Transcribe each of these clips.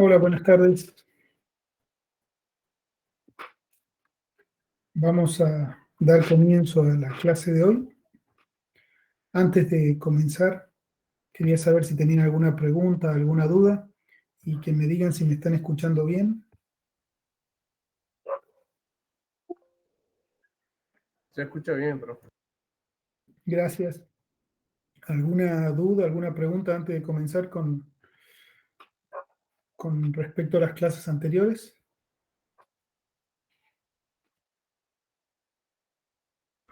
Hola, buenas tardes. Vamos a dar comienzo a la clase de hoy. Antes de comenzar, quería saber si tenían alguna pregunta, alguna duda, y que me digan si me están escuchando bien. Se escucha bien, profe. Gracias. ¿Alguna duda, alguna pregunta antes de comenzar con respecto a las clases anteriores?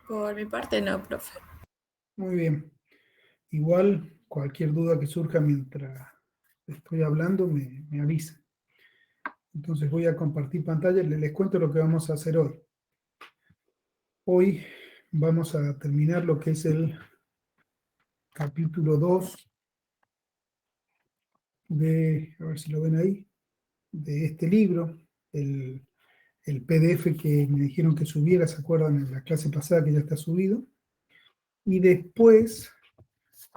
Por mi parte no, profe. Muy bien. Igual, cualquier duda que surja mientras estoy hablando, me avisa. Entonces voy a compartir pantalla. Les cuento lo que vamos a hacer hoy. Hoy vamos a terminar lo que es el capítulo 2 de, a ver si lo ven ahí, de este libro, el PDF que me dijeron que subiera, ¿se acuerdan? En la clase pasada que ya está subido. Y después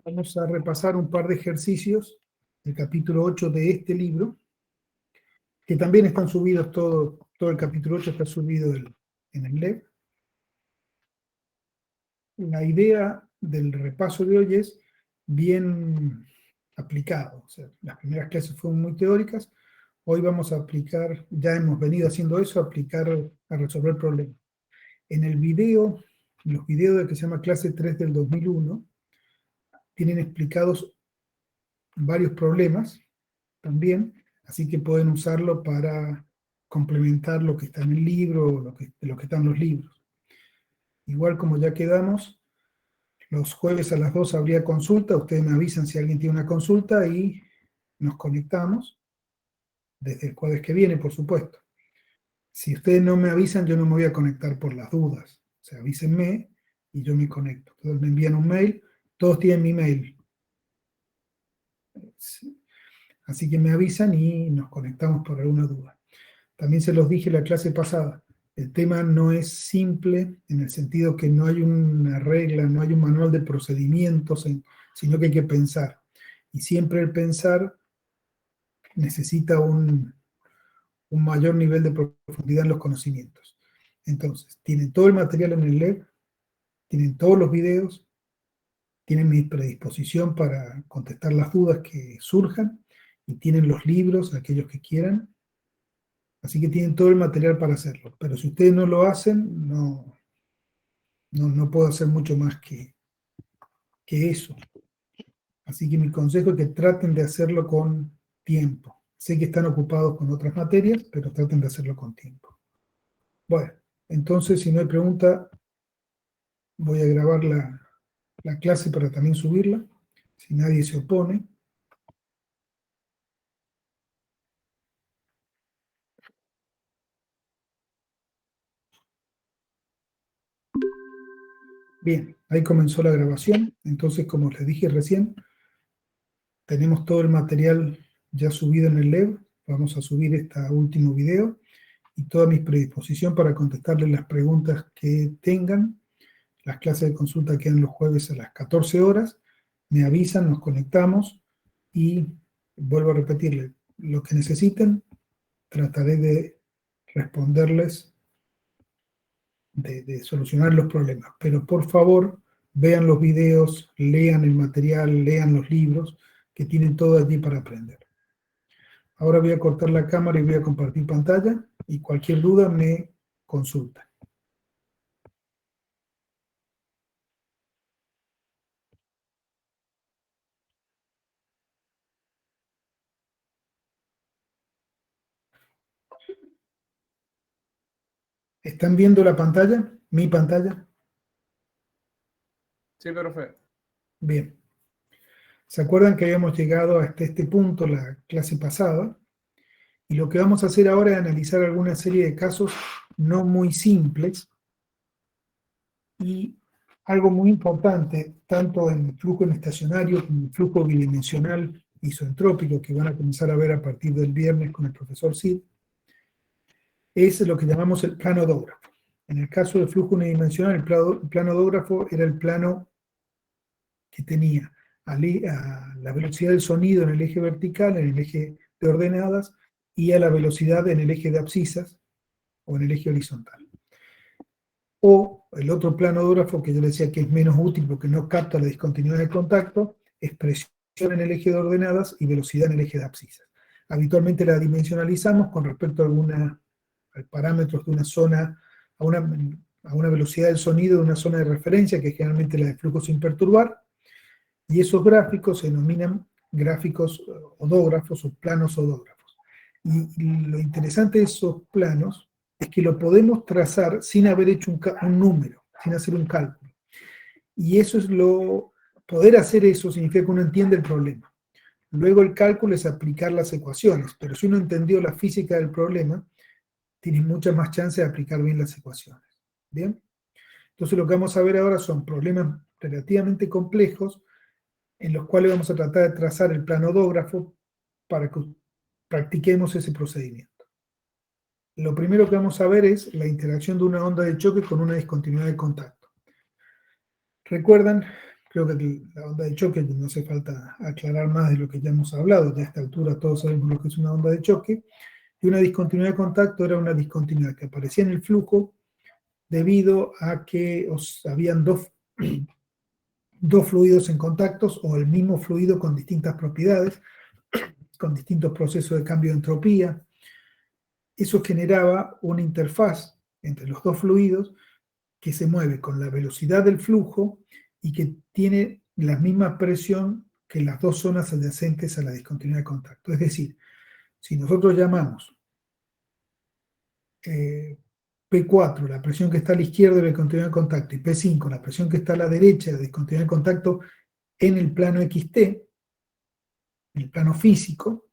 vamos a repasar un par de ejercicios del capítulo 8 de este libro, que también están subidos, todo el capítulo 8 está subido en el LEB. La idea del repaso de hoy es bien aplicado. O sea, las primeras clases fueron muy teóricas, hoy vamos a aplicar, ya hemos venido haciendo eso, a resolver problemas. En el video, los videos de que se llama clase 3 del 2001, tienen explicados varios problemas también, así que pueden usarlo para complementar lo que está en el libro, o lo que está en los libros. Igual como ya quedamos, los jueves a las 2 habría consulta, ustedes me avisan si alguien tiene una consulta y nos conectamos, desde el jueves que viene, por supuesto. Si ustedes no me avisan, yo no me voy a conectar por las dudas. O sea, avísenme y yo me conecto. Entonces me envían un mail, todos tienen mi mail. Así que me avisan y nos conectamos por alguna duda. También se los dije la clase pasada, el tema no es simple en el sentido que no hay una regla, no hay un manual de procedimientos, sino que hay que pensar. Y siempre el pensar necesita un mayor nivel de profundidad en los conocimientos. Entonces, tienen todo el material en el LEB, tienen todos los videos, tienen mi predisposición para contestar las dudas que surjan, y tienen los libros, aquellos que quieran. Así que tienen todo el material para hacerlo. Pero si ustedes no lo hacen, no puedo hacer mucho más que eso. Así que mi consejo es que traten de hacerlo con tiempo. Sé que están ocupados con otras materias, pero traten de hacerlo con tiempo. Bueno, entonces si no hay pregunta, voy a grabar la clase para también subirla, si nadie se opone. Bien, ahí comenzó la grabación. Entonces, como les dije recién, tenemos todo el material ya subido en el LEB. Vamos a subir este último video y toda mi predisposición para contestarles las preguntas que tengan. Las clases de consulta quedan los jueves a las 14 horas. Me avisan, nos conectamos y vuelvo a repetirles, lo que necesiten, trataré de responderles, de solucionar los problemas. Pero por favor, vean los videos, lean el material, lean los libros, que tienen todo allí para aprender. Ahora voy a cortar la cámara y voy a compartir pantalla, y cualquier duda me consulta. ¿Están viendo la pantalla? ¿Mi pantalla? Sí, profe. Bien. ¿Se acuerdan que habíamos llegado hasta este punto la clase pasada? Y lo que vamos a hacer ahora es analizar alguna serie de casos no muy simples, y algo muy importante, tanto en el flujo en estacionario como en el flujo bidimensional isoentrópico, que van a comenzar a ver a partir del viernes con el profesor Cid, es lo que llamamos el plano odógrafo. En el caso del flujo unidimensional, el plano odógrafo era el plano que tenía a la velocidad del sonido en el eje vertical, en el eje de ordenadas y a la velocidad en el eje de abscisas o en el eje horizontal. O el otro planógrafo que yo le decía que es menos útil porque no capta la discontinuidad de contacto, es presión en el eje de ordenadas y velocidad en el eje de abscisas. Habitualmente la dimensionalizamos con respecto a parámetros de una zona, a una velocidad del sonido de una zona de referencia, que es generalmente la de flujo sin perturbar, y esos gráficos se denominan gráficos odógrafos o planos odógrafos. Y lo interesante de esos planos es que lo podemos trazar sin haber hecho un número, sin hacer un cálculo. Y eso es poder hacer eso significa que uno entiende el problema. Luego el cálculo es aplicar las ecuaciones, pero si uno entendió la física del problema, tiene mucha más chance de aplicar bien las ecuaciones. ¿Bien? Entonces lo que vamos a ver ahora son problemas relativamente complejos en los cuales vamos a tratar de trazar el plano odógrafo para que practiquemos ese procedimiento. Lo primero que vamos a ver es la interacción de una onda de choque con una discontinuidad de contacto. ¿Recuerdan? Creo que la onda de choque, no hace falta aclarar más de lo que ya hemos hablado, ya a esta altura todos sabemos lo que es una onda de choque, y una discontinuidad de contacto era una discontinuidad que aparecía en el flujo debido a que habían dos fluidos en contactos o el mismo fluido con distintas propiedades, con distintos procesos de cambio de entropía. Eso generaba una interfaz entre los dos fluidos que se mueve con la velocidad del flujo y que tiene la misma presión que las dos zonas adyacentes a la discontinuidad de contacto. Es decir, si nosotros llamamos P4, la presión que está a la izquierda de la discontinuidad de contacto, y P5, la presión que está a la derecha de la discontinuidad de contacto en el plano XT, en el plano físico,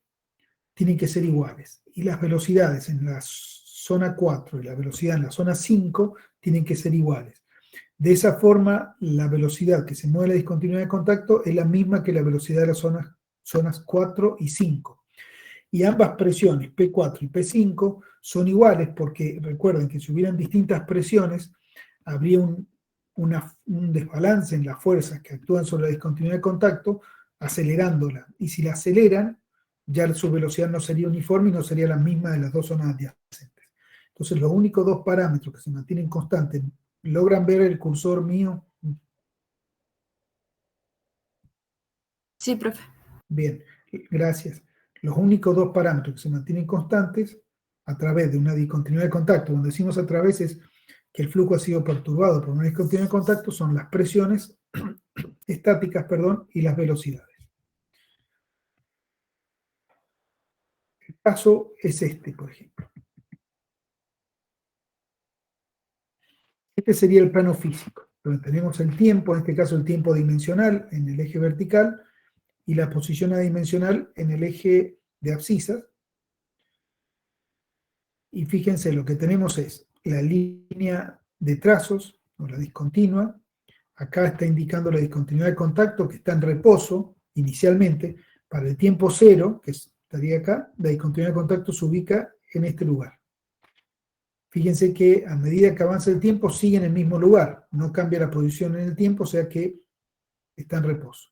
tienen que ser iguales. Y las velocidades en la zona 4 y la velocidad en la zona 5 tienen que ser iguales. De esa forma, la velocidad que se mueve la discontinuidad de contacto es la misma que la velocidad de las zonas 4 y 5. Y ambas presiones, P4 y P5, son iguales porque recuerden que si hubieran distintas presiones, habría un desbalance en las fuerzas que actúan sobre la discontinuidad de contacto, acelerándola. Y si la aceleran, ya su velocidad no sería uniforme y no sería la misma de las dos zonas adyacentes. Entonces, los únicos dos parámetros que se mantienen constantes, ¿logran ver el cursor mío? Sí, profe. Bien, gracias. Los únicos dos parámetros que se mantienen constantes a través de una discontinuidad de contacto, cuando decimos a través es que el flujo ha sido perturbado por una discontinuidad de contacto, son las presiones estáticas, y las velocidades. El caso es este, por ejemplo. Este sería el plano físico, donde tenemos el tiempo, en este caso el tiempo dimensional en el eje vertical y la posición adimensional en el eje de abscisas. Y fíjense, lo que tenemos es la línea de trazos, o la discontinua. Acá está indicando la discontinuidad de contacto que está en reposo inicialmente. Para el tiempo cero, que estaría acá, la discontinuidad de contacto se ubica en este lugar. Fíjense que a medida que avanza el tiempo sigue en el mismo lugar, no cambia la posición en el tiempo, o sea que está en reposo.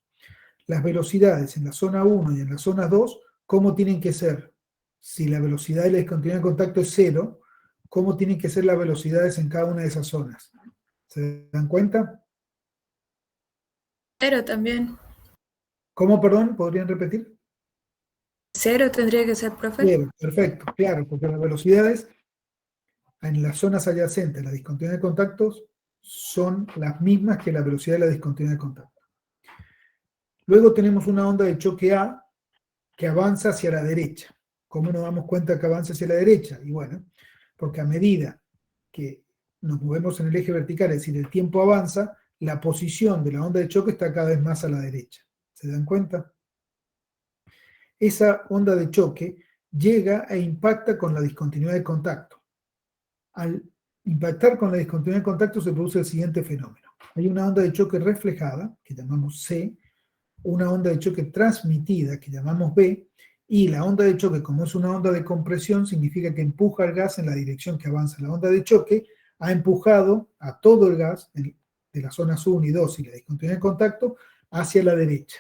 Las velocidades en la zona 1 y en la zona 2, ¿cómo tienen que ser? Si la velocidad de la discontinuidad de contacto es 0, ¿cómo tienen que ser las velocidades en cada una de esas zonas? ¿Se dan cuenta? 0 también. ¿Cómo, perdón? ¿Podrían repetir? 0 tendría que ser, profe. Bien, perfecto, claro, porque las velocidades en las zonas adyacentes a la discontinuidad de contactos son las mismas que la velocidad de la discontinuidad de contacto. Luego tenemos una onda de choque A que avanza hacia la derecha. ¿Cómo nos damos cuenta que avanza hacia la derecha? Y bueno, porque a medida que nos movemos en el eje vertical, es decir, el tiempo avanza, la posición de la onda de choque está cada vez más a la derecha. ¿Se dan cuenta? Esa onda de choque llega e impacta con la discontinuidad de contacto. Al impactar con la discontinuidad de contacto se produce el siguiente fenómeno. Hay una onda de choque reflejada, que llamamos C, una onda de choque transmitida, que llamamos B, y la onda de choque, como es una onda de compresión, significa que empuja el gas en la dirección que avanza. La onda de choque ha empujado a todo el gas de las zonas 1 y 2 y la discontinuidad de contacto hacia la derecha.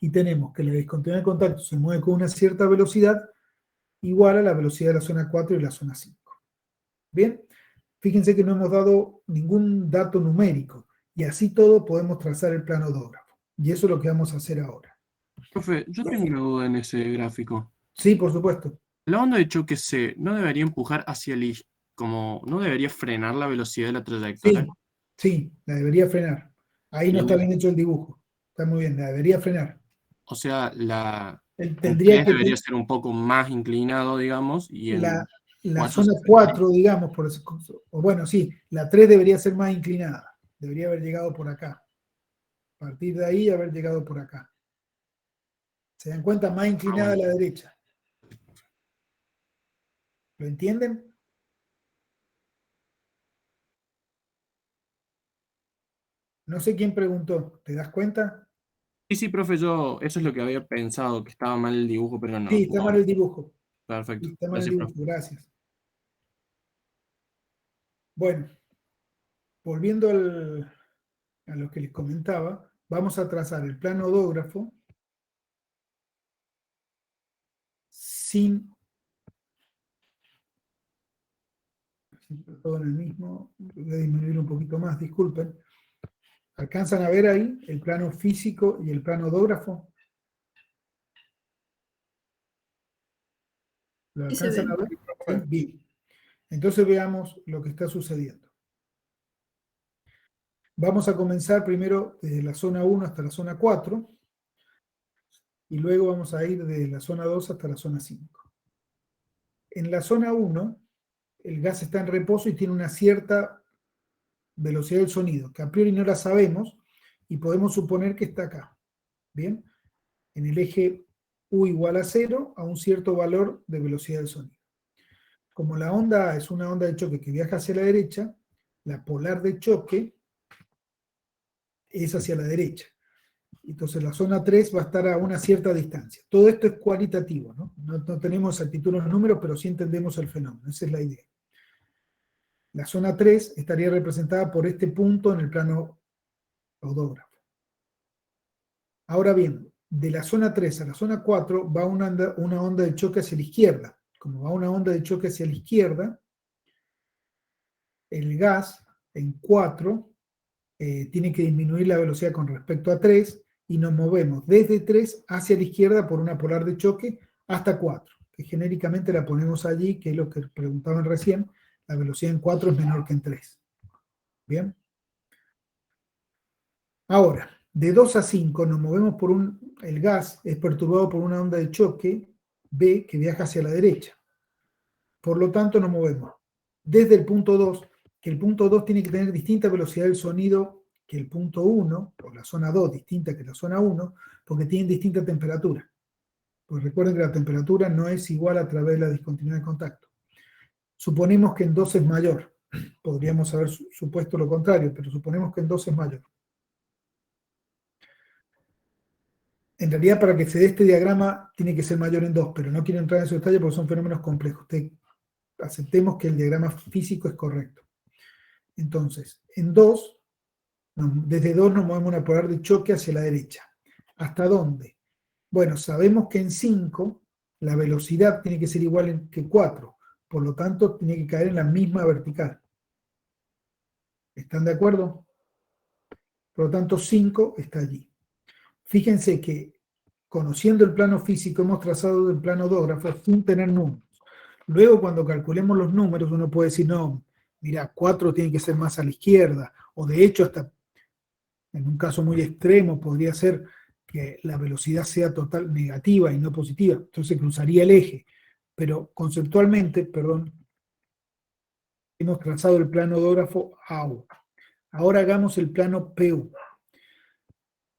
y tenemos que la discontinuidad de contacto se mueve con una cierta velocidad igual a la velocidad de la zona 4 y la zona 5. Bien, fíjense que no hemos dado ningún dato numérico y así todo podemos trazar el plano odógrafo. Y eso es lo que vamos a hacer ahora. Profe, yo tengo una duda en ese gráfico. Sí, por supuesto. La onda de choque C no debería empujar hacia el como no debería frenar la velocidad de la trayectoria. Sí, la debería frenar. Ahí no está bien hecho el dibujo. Está muy bien, la debería frenar. O sea, la Tendría que debería ser un poco más inclinado, digamos, y en la 4 zona 4, digamos, o bueno, sí, la 3 debería ser más inclinada. Debería haber llegado por acá. A partir de ahí, haber llegado por acá. ¿Se dan cuenta? Más inclinada a la derecha. ¿Lo entienden? No sé quién preguntó. ¿Te das cuenta? Sí, profe, yo eso es lo que había pensado, que estaba mal el dibujo, pero no. Sí, está mal el dibujo. Perfecto. Sí, está mal el Gracias, dibujo. profe. Gracias. Bueno, volviendo a lo que les comentaba, vamos a trazar el plano odógrafo sin todo en el mismo. Voy a disminuir un poquito más, disculpen. ¿Alcanzan a ver ahí el plano físico y el plano odógrafo? ¿Lo Sí se alcanzan a ven. ver? ¿Sí? Bien. Entonces veamos lo que está sucediendo. Vamos a comenzar primero desde la zona 1 hasta la zona 4 y luego vamos a ir desde la zona 2 hasta la zona 5. En la zona 1, el gas está en reposo y tiene una cierta velocidad del sonido, que a priori no la sabemos y podemos suponer que está acá. Bien, en el eje U igual a 0 a un cierto valor de velocidad del sonido. Como la onda es una onda de choque que viaja hacia la derecha, la polar de choque es hacia la derecha. Entonces la zona 3 va a estar a una cierta distancia. Todo esto es cualitativo, ¿no? No tenemos exactitud en los números, pero sí entendemos el fenómeno. Esa es la idea. La zona 3 estaría representada por este punto en el plano odógrafo. Ahora bien, de la zona 3 a la zona 4 va una onda de choque hacia la izquierda. Como va una onda de choque hacia la izquierda, el gas en 4 tiene que disminuir la velocidad con respecto a 3 y nos movemos desde 3 hacia la izquierda por una polar de choque hasta 4, que genéricamente la ponemos allí, que es lo que preguntaban recién, la velocidad en 4 es menor que en 3. ¿Bien? Ahora, de 2 a 5 nos movemos por el gas es perturbado por una onda de choque B que viaja hacia la derecha. Por lo tanto, nos movemos desde el punto 2, que el punto 2 tiene que tener distinta velocidad del sonido que el punto 1, o la zona 2 distinta que la zona 1, porque tienen distinta temperatura. Pues recuerden que la temperatura no es igual a través de la discontinuidad de contacto. Suponemos que en 2 es mayor. Podríamos haber supuesto lo contrario, pero suponemos que en 2 es mayor. En realidad, para que se dé este diagrama, tiene que ser mayor en 2, pero no quiero entrar en esos detalles porque son fenómenos complejos. Aceptemos que el diagrama físico es correcto. Entonces, en 2, desde 2 nos movemos una polar de choque hacia la derecha. ¿Hasta dónde? Bueno, sabemos que en 5 la velocidad tiene que ser igual que 4, por lo tanto tiene que caer en la misma vertical. ¿Están de acuerdo? Por lo tanto, 5 está allí. Fíjense que conociendo el plano físico hemos trazado el plano odógrafo sin tener números. Luego cuando calculemos los números uno puede decir, no, mira, 4 tiene que ser más a la izquierda, o de hecho hasta en un caso muy extremo podría ser que la velocidad sea total negativa y no positiva, entonces cruzaría el eje. Pero conceptualmente, perdón, hemos trazado el plano odógrafo AU. Ahora hagamos el plano PU.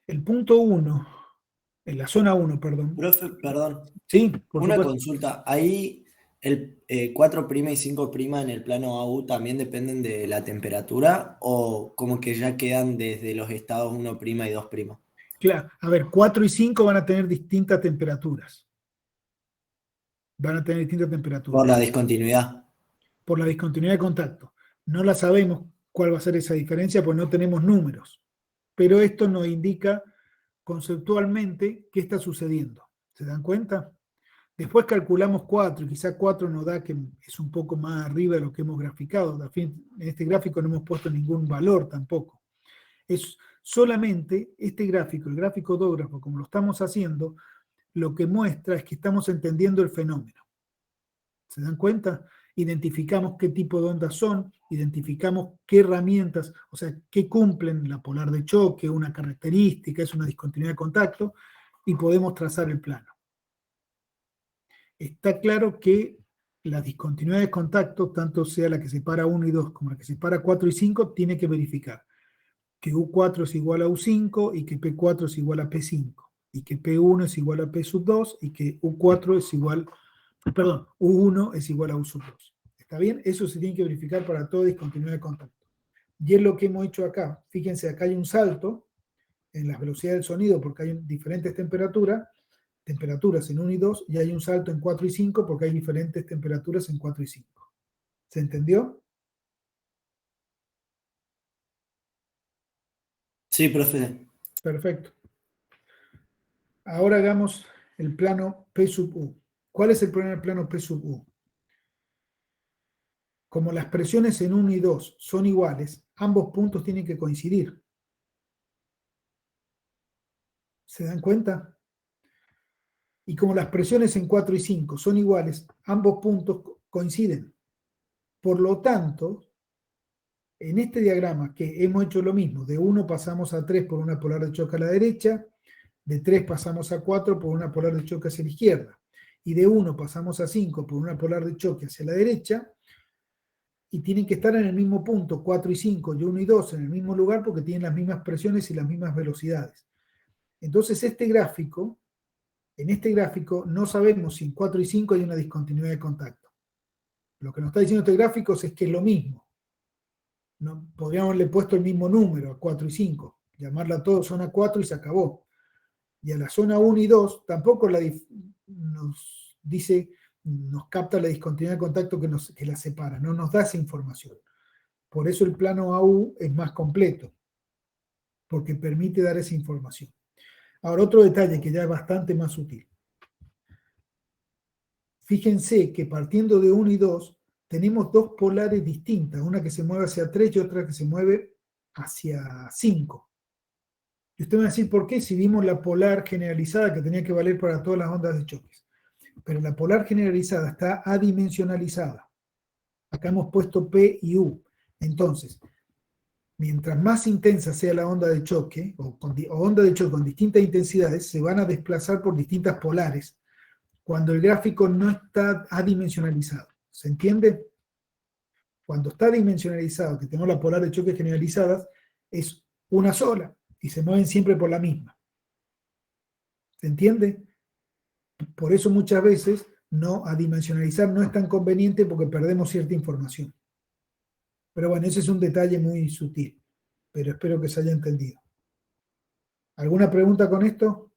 El punto 1, en la zona 1, perdón. Profe, perdón, Sí, por una supuesto. consulta. Ahí el 4' y 5' en el plano AU también dependen de la temperatura o como que ya quedan desde los estados 1' y 2'. Claro, a ver, 4 y 5 van a tener distintas temperaturas. Van a tener distintas temperaturas. Por la discontinuidad. Por la discontinuidad de contacto. No la sabemos cuál va a ser esa diferencia, pues no tenemos números. Pero esto nos indica conceptualmente qué está sucediendo. ¿Se dan cuenta? Después calculamos 4, y quizá 4 nos da que es un poco más arriba de lo que hemos graficado. En este gráfico no hemos puesto ningún valor tampoco. Es solamente este gráfico, el gráfico odógrafo, como lo estamos haciendo, lo que muestra es que estamos entendiendo el fenómeno. ¿Se dan cuenta? Identificamos qué tipo de ondas son, identificamos qué herramientas, o sea, qué cumplen la polar de choque, una característica, es una discontinuidad de contacto, y podemos trazar el plano. Está claro que la discontinuidad de contacto, tanto sea la que separa 1 y 2 como la que separa 4 y 5, tiene que verificar que U4 es igual a U5 y que P4 es igual a P5 y que P1 es igual a P sub 2 y que U1 es igual a U sub 2. ¿Está bien? Eso se tiene que verificar para toda discontinuidad de contacto. Y es lo que hemos hecho acá. Fíjense, acá hay un salto en las velocidades del sonido porque hay diferentes temperaturas en 1 y 2, y hay un salto en 4 y 5 porque hay diferentes temperaturas en 4 y 5. ¿Se entendió? Sí, profe. Perfecto. Ahora hagamos el plano P sub U. ¿Cuál es el problema del plano P sub U? Como las presiones en 1 y 2 son iguales, ambos puntos tienen que coincidir. ¿Se dan cuenta? Y como las presiones en 4 y 5 son iguales, ambos puntos coinciden. Por lo tanto, en este diagrama que hemos hecho lo mismo, de 1 pasamos a 3 por una polar de choque a la derecha, de 3 pasamos a 4 por una polar de choque hacia la izquierda, y de 1 pasamos a 5 por una polar de choque hacia la derecha, y tienen que estar en el mismo punto, 4 y 5, y 1 y 2 en el mismo lugar porque tienen las mismas presiones y las mismas velocidades. Entonces en este gráfico no sabemos si en 4 y 5 hay una discontinuidad de contacto. Lo que nos está diciendo este gráfico es que es lo mismo. No, podríamos haberle puesto el mismo número a 4 y 5, llamarla todo zona 4 y se acabó. Y a la zona 1 y 2 tampoco nos capta la discontinuidad de contacto que la separa, no nos da esa información. Por eso el plano AU es más completo, porque permite dar esa información. Ahora, otro detalle que ya es bastante más sutil. Fíjense que partiendo de 1 y 2, tenemos dos polares distintas, una que se mueve hacia 3 y otra que se mueve hacia 5. Y usted me va a decir, ¿por qué? Si vimos la polar generalizada que tenía que valer para todas las ondas de choques. Pero la polar generalizada está adimensionalizada. Acá hemos puesto P y U. Entonces, mientras más intensa sea la onda de choque, o onda de choque con distintas intensidades, se van a desplazar por distintas polares cuando el gráfico no está adimensionalizado. ¿Se entiende? Cuando está dimensionalizado, que tenemos la polar de choque generalizadas, es una sola y se mueven siempre por la misma. ¿Se entiende? Por eso muchas veces no adimensionalizar no es tan conveniente porque perdemos cierta información. Pero bueno, ese es un detalle muy sutil, pero espero que se haya entendido. ¿Alguna pregunta con esto?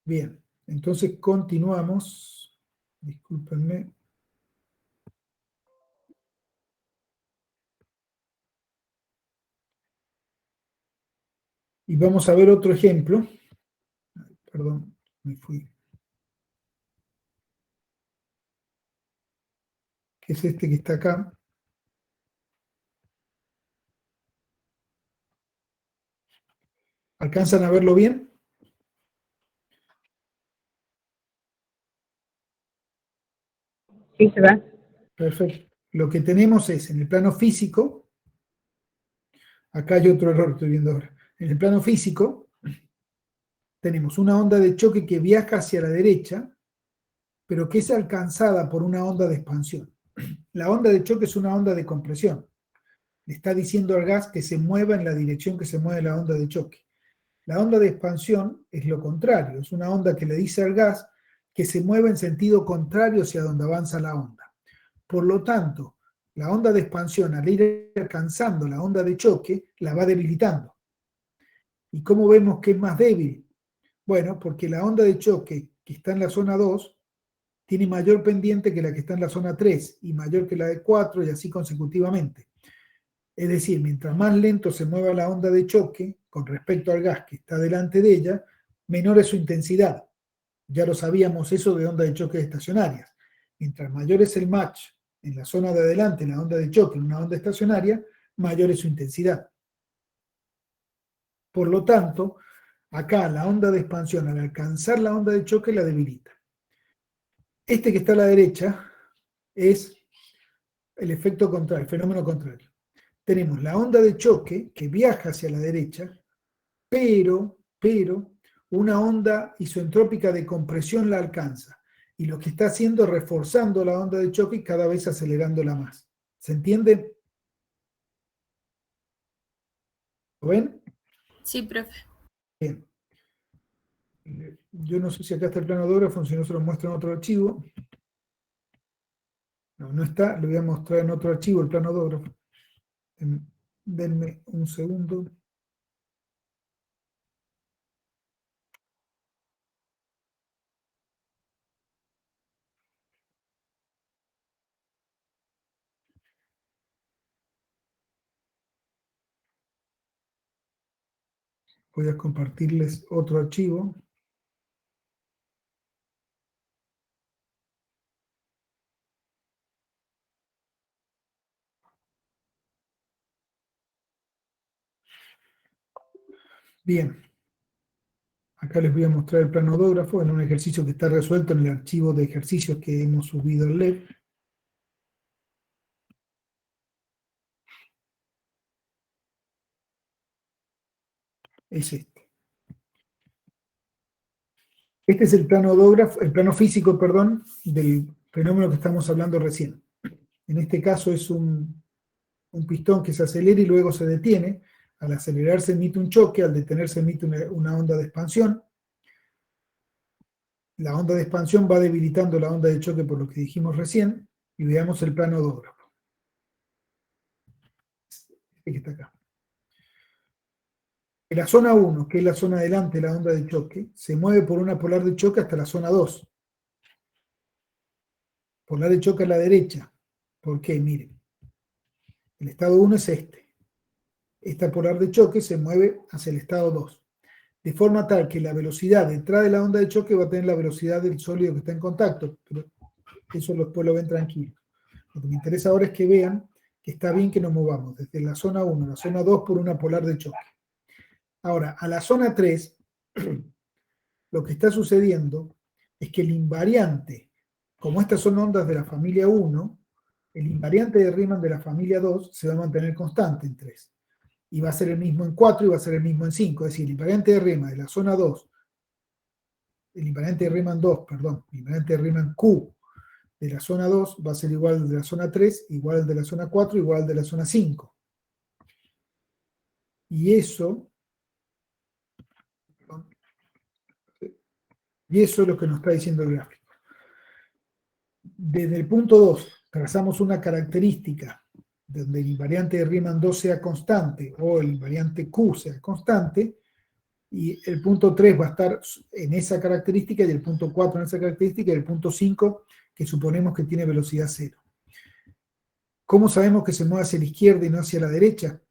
Bien, entonces continuamos. Discúlpenme. Y vamos a ver otro ejemplo. Perdón, me fui. Que es este que está acá. ¿Alcanzan a verlo bien? Sí, se va. Perfecto. Lo que tenemos es, en el plano físico, acá hay otro error, estoy viendo ahora. En el plano físico, tenemos una onda de choque que viaja hacia la derecha, pero que es alcanzada por una onda de expansión. La onda de choque es una onda de compresión. Le está diciendo al gas que se mueva en la dirección que se mueve la onda de choque. La onda de expansión es lo contrario, es una onda que le dice al gas que se mueva en sentido contrario hacia donde avanza la onda. Por lo tanto, la onda de expansión, al ir alcanzando la onda de choque, la va debilitando. ¿Y cómo vemos que es más débil? Bueno, porque la onda de choque que está en la zona 2 tiene mayor pendiente que la que está en la zona 3 y mayor que la de 4 y así consecutivamente. Es decir, mientras más lento se mueva la onda de choque con respecto al gas que está delante de ella, menor es su intensidad. Ya lo sabíamos eso de onda de choque estacionarias. Mientras mayor es el match en la zona de adelante, en la onda de choque, en una onda estacionaria, mayor es su intensidad. Por lo tanto, acá la onda de expansión, al alcanzar la onda de choque, la debilita. Este que está a la derecha es el efecto contrario, el fenómeno contrario. Tenemos la onda de choque que viaja hacia la derecha, pero una onda isoentrópica de compresión la alcanza. Y lo que está haciendo es reforzando la onda de choque y cada vez acelerándola más. ¿Se entiende? ¿Lo ven? Sí, profe. Bien. Yo no sé si acá está el planodógrafo, si no se lo muestro en otro archivo. No, no está, lo voy a mostrar en otro archivo, el planodógrafo. Denme un segundo. Voy a compartirles otro archivo. Bien. Acá les voy a mostrar el planodógrafo en un ejercicio que está resuelto en el archivo de ejercicios que hemos subido al LEP. Es este. Este es el planodógrafo, el plano físico, perdón, del fenómeno que estamos hablando recién. En este caso es un pistón que se acelera y luego se detiene. Al acelerarse emite un choque, al detenerse emite una onda de expansión. La onda de expansión va debilitando la onda de choque por lo que dijimos recién, y veamos el planodógrafo. Este que está acá. En la zona 1, que es la zona delante de la onda de choque, se mueve por una polar de choque hasta la zona 2. Polar de choque a la derecha. ¿Por qué? Miren. El estado 1 es este. Esta polar de choque se mueve hacia el estado 2. De forma tal que la velocidad detrás de la onda de choque va a tener la velocidad del sólido que está en contacto. Pero eso después lo ven tranquilo. Lo que me interesa ahora es que vean que está bien que nos movamos desde la zona 1 a la zona 2 por una polar de choque. Ahora, a la zona 3, lo que está sucediendo es que el invariante, como estas son ondas de la familia 1, el invariante de Riemann de la familia 2 se va a mantener constante en 3. Y va a ser el mismo en 4 y va a ser el mismo en 5. Es decir, el invariante de Riemann de la zona 2, el invariante de Riemann 2, perdón, el invariante de Riemann Q de la zona 2 va a ser igual al de la zona 3, igual al de la zona 4, igual al de la zona 5. Y eso es lo que nos está diciendo el gráfico. Desde el punto 2, trazamos una característica donde el invariante de Riemann 2 sea constante o el invariante Q sea constante, y el punto 3 va a estar en esa característica y el punto 4 en esa característica y el punto 5 que suponemos que tiene velocidad 0. ¿Cómo sabemos que se mueve hacia la izquierda y no hacia la derecha?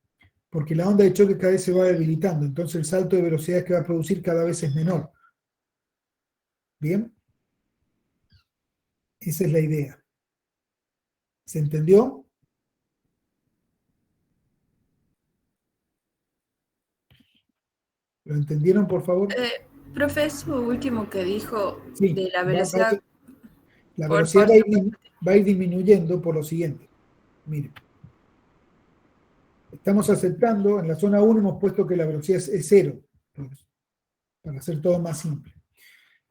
Porque la onda de choque cada vez se va debilitando, entonces el salto de velocidad que va a producir cada vez es menor. ¿Bien? Esa es la idea. ¿Se entendió? ¿Lo entendieron, por favor? Profe, eso último que dijo Sí, de la velocidad. la por velocidad parte. va a ir disminuyendo por lo siguiente. Miren. Estamos aceptando, en la zona 1 hemos puesto que la velocidad es 0, para hacer todo más simple.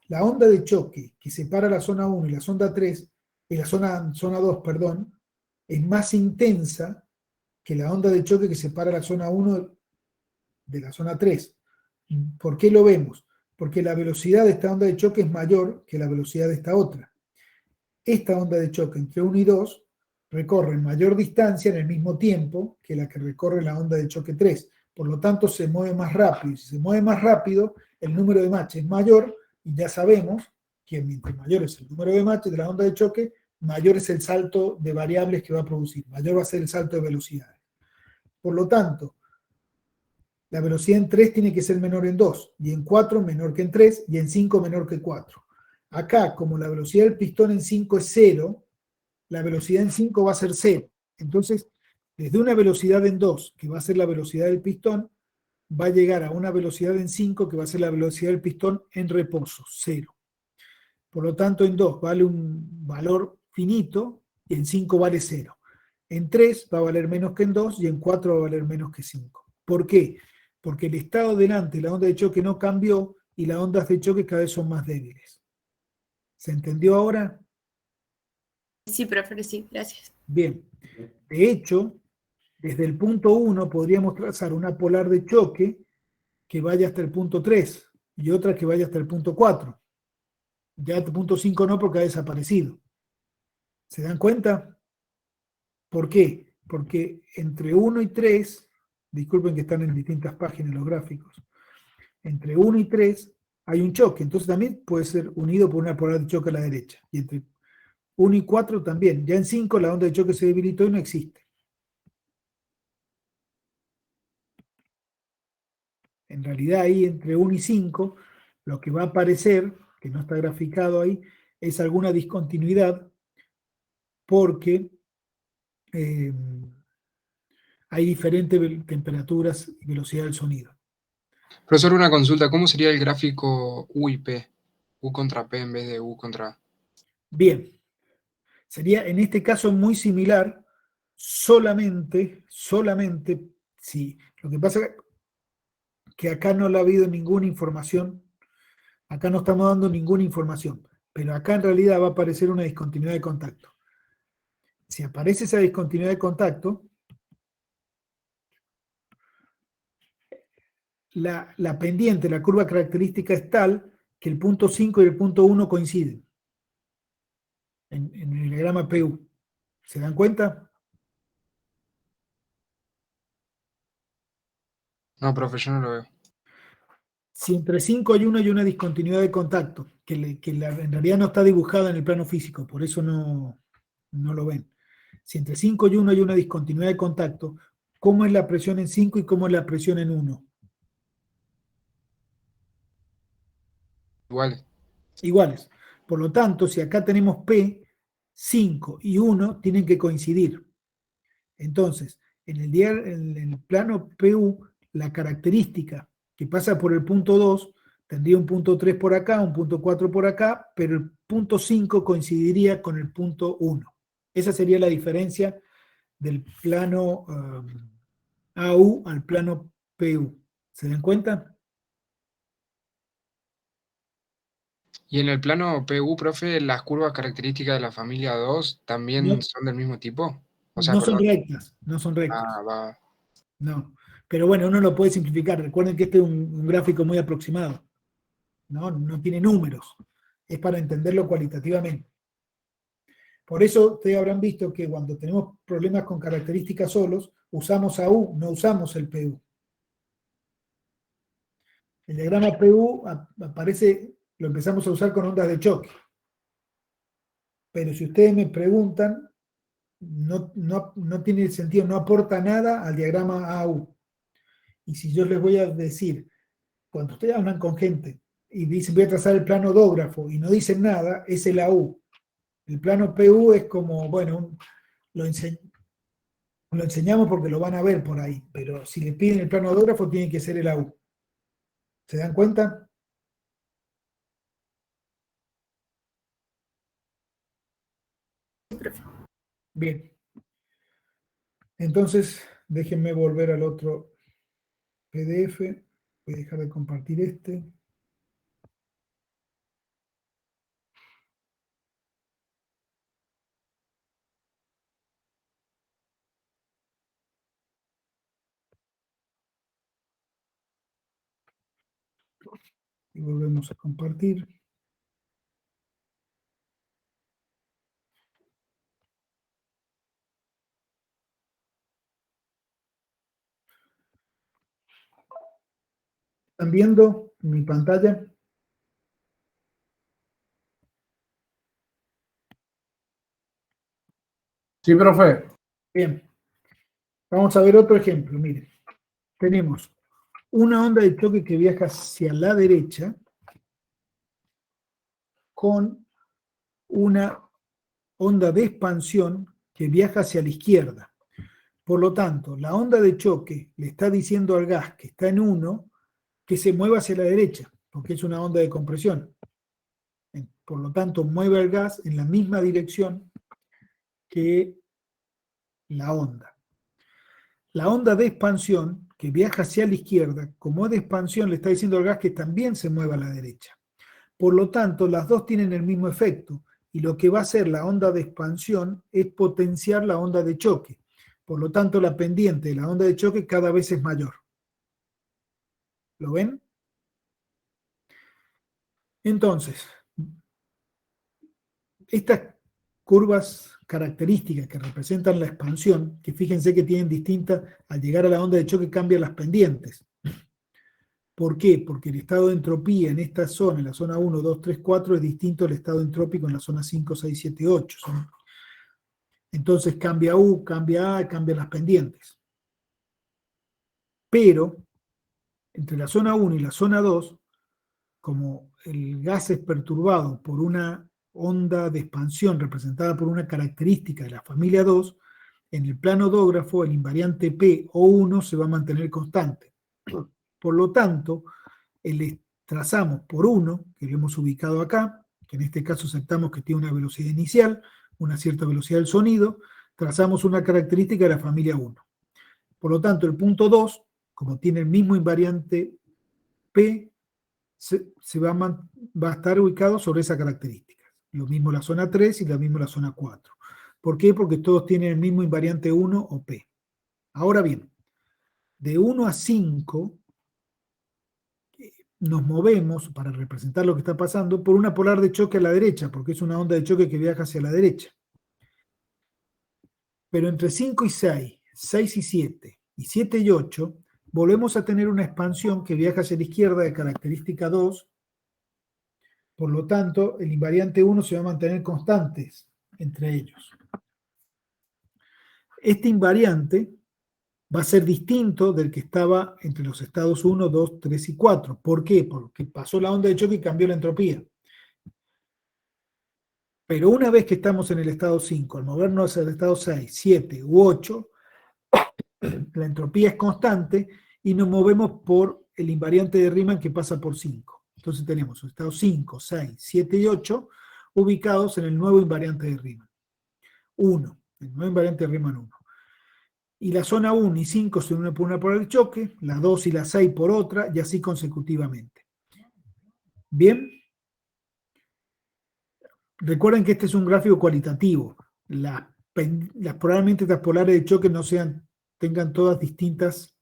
La onda de choque que separa la zona 1 y la zona 3, y la zona 2, perdón, es más intensa que la onda de choque que separa la zona 1 de la zona 3. ¿Por qué lo vemos? Porque la velocidad de esta onda de choque es mayor que la velocidad de esta otra. Esta onda de choque entre 1 y 2 recorre mayor distancia en el mismo tiempo que la que recorre la onda de choque 3. Por lo tanto, se mueve más rápido. Y si se mueve más rápido, el número de match es mayor, y ya sabemos que mientras mayor es el número de Mach de la onda de choque, mayor es el salto de variables que va a producir, mayor va a ser el salto de velocidades. Por lo tanto, la velocidad en 3 tiene que ser menor en 2, y en 4 menor que en 3, y en 5 menor que 4. Acá, como la velocidad del pistón en 5 es 0, la velocidad en 5 va a ser 0. Entonces, desde una velocidad en 2, que va a ser la velocidad del pistón, va a llegar a una velocidad en 5, que va a ser la velocidad del pistón en reposo, 0. Por lo tanto, en 2 vale un valor finito, y en 5 vale 0. En 3 va a valer menos que en 2, y en 4 va a valer menos que 5. ¿Por qué? Porque el estado delante, la onda de choque no cambió, y las ondas de choque cada vez son más débiles. ¿Se entendió ahora? Sí, profe, sí, gracias. Bien. De hecho, desde el punto 1 podríamos trazar una polar de choque que vaya hasta el punto 3 y otra que vaya hasta el punto 4. Ya el punto 5 no, porque ha desaparecido. ¿Se dan cuenta? ¿Por qué? Porque entre 1 y 3, disculpen que están en distintas páginas los gráficos, entre 1 y 3 hay un choque, entonces también puede ser unido por una polar de choque a la derecha. Y entre 1 y 4 también. Ya en 5 la onda de choque se debilitó y no existe. En realidad ahí entre 1 y 5 lo que va a aparecer, que no está graficado ahí, es alguna discontinuidad porque eh, hay diferentes temperaturas y velocidad del sonido. Profesor, una consulta, ¿cómo sería el gráfico U y P? U contra P en vez de U contra A. Bien, sería en este caso muy similar, solamente, si lo que pasa es que acá no le ha habido ninguna información, acá no estamos dando ninguna información, pero acá en realidad va a aparecer una discontinuidad de contacto. Si aparece esa discontinuidad de contacto, la pendiente, la curva característica es tal que el punto 5 y el punto 1 coinciden en el diagrama PU. ¿Se dan cuenta? No, profe, yo no lo veo. Si entre 5 hay una discontinuidad de contacto, en realidad no está dibujada en el plano físico, por eso no lo ven. Si entre 5 y 1 hay una discontinuidad de contacto, ¿cómo es la presión en 5 y cómo es la presión en 1? Igual. Iguales. Por lo tanto, si acá tenemos P, 5 y 1 tienen que coincidir. Entonces, en el plano PU, la característica que pasa por el punto 2 tendría un punto 3 por acá, un punto 4 por acá, pero el punto 5 coincidiría con el punto 1. Esa sería la diferencia del plano AU al plano PU. ¿Se dan cuenta? Y en el plano PU, profe, ¿las curvas características de la familia 2 también No, son del mismo tipo? O sea, no son perdón. rectas, no son rectas. Ah, va. No. Pero bueno, uno lo puede simplificar. Recuerden que este es un gráfico muy aproximado. No tiene números. Es para entenderlo cualitativamente. Por eso ustedes habrán visto que cuando tenemos problemas con características solos, usamos AU, no usamos el PU. El diagrama PU aparece, lo empezamos a usar con ondas de choque. Pero si ustedes me preguntan, no tiene sentido, no aporta nada al diagrama AU. Y si yo les voy a decir, cuando ustedes hablan con gente y dicen voy a trazar el plano odógrafo y no dicen nada, es el AU. El plano PU es como, bueno, lo, lo enseñamos porque lo van a ver por ahí, pero si le piden el plano odógrafo tiene que ser el AU. ¿Se dan cuenta? Bien. Entonces, déjenme volver al otro PDF. Voy a dejar de compartir este. Y volvemos a compartir. ¿Están viendo mi pantalla? Sí, profe. Bien. Vamos a ver otro ejemplo. Miren, tenemos una onda de choque que viaja hacia la derecha con una onda de expansión que viaja hacia la izquierda. Por lo tanto, la onda de choque le está diciendo al gas que está en 1 que se mueva hacia la derecha, porque es una onda de compresión. Por lo tanto, mueve al gas en la misma dirección que la onda. La onda de expansión, que viaja hacia la izquierda, como es de expansión, le está diciendo al gas que también se mueva a la derecha. Por lo tanto, las dos tienen el mismo efecto, y lo que va a hacer la onda de expansión es potenciar la onda de choque. Por lo tanto, la pendiente de la onda de choque cada vez es mayor. ¿Lo ven? Entonces, estas curvas características que representan la expansión, que fíjense que tienen distintas, al llegar a la onda de choque cambian las pendientes. ¿Por qué? Porque el estado de entropía en esta zona, en la zona 1, 2, 3, 4, es distinto al estado entrópico en la zona 5, 6, 7, 8. Entonces cambia U, cambia A, cambian las pendientes. Pero, entre la zona 1 y la zona 2, como el gas es perturbado por una onda de expansión representada por una característica de la familia 2, en el plano dógrafo el invariante P o 1 se va a mantener constante. Por lo tanto, trazamos por 1, que lo hemos ubicado acá, que en este caso aceptamos que tiene una velocidad inicial, una cierta velocidad del sonido, trazamos una característica de la familia 1. Por lo tanto, el punto 2, como tiene el mismo invariante P, va a estar ubicado sobre esa característica. Lo mismo la zona 3 y lo mismo la zona 4. ¿Por qué? Porque todos tienen el mismo invariante 1 o P. Ahora bien, de 1 a 5 nos movemos, para representar lo que está pasando, por una polar de choque a la derecha, porque es una onda de choque que viaja hacia la derecha. Pero entre 5 y 6, 6 y 7, y 7 y 8, volvemos a tener una expansión que viaja hacia la izquierda de característica 2. Por lo tanto, el invariante 1 se va a mantener constantes entre ellos. Este invariante va a ser distinto del que estaba entre los estados 1, 2, 3 y 4. ¿Por qué? Porque pasó la onda de choque y cambió la entropía. Pero una vez que estamos en el estado 5, al movernos hacia el estado 6, 7 u 8, la entropía es constante y nos movemos por el invariante de Riemann que pasa por 5. Entonces tenemos los estados 5, 6, 7 y 8 ubicados en el nuevo invariante de Riemann. 1, el nuevo invariante de Riemann 1. Y la zona 1 y 5 se unen por una polar de choque, la 2 y la 6 por otra, y así consecutivamente. Bien. Recuerden que este es un gráfico cualitativo. Probablemente estas polares de choque no tengan todas distintas.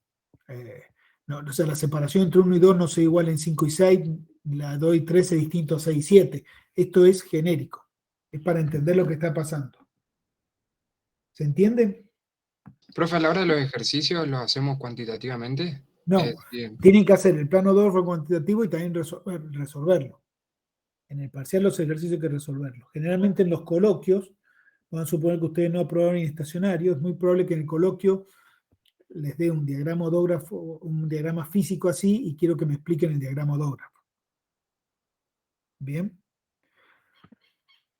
O sea, la separación entre 1 y 2 no sea igual en 5 y 6, la 2 y 3 es distinto a 6 y 7. Esto es genérico. Es para entender lo que está pasando. ¿Se entiende? Profe, a la hora de los ejercicios, ¿los hacemos cuantitativamente? No, tienen que hacer el plano 2 cuantitativo y también resolverlo. En el parcial los ejercicios hay que resolverlos. Generalmente en los coloquios, vamos a suponer que ustedes no aprobaron en estacionario, es muy probable que en el coloquio les dé un diagrama odógrafo, un diagrama físico así, y quiero que me expliquen el diagrama odógrafo. Bien.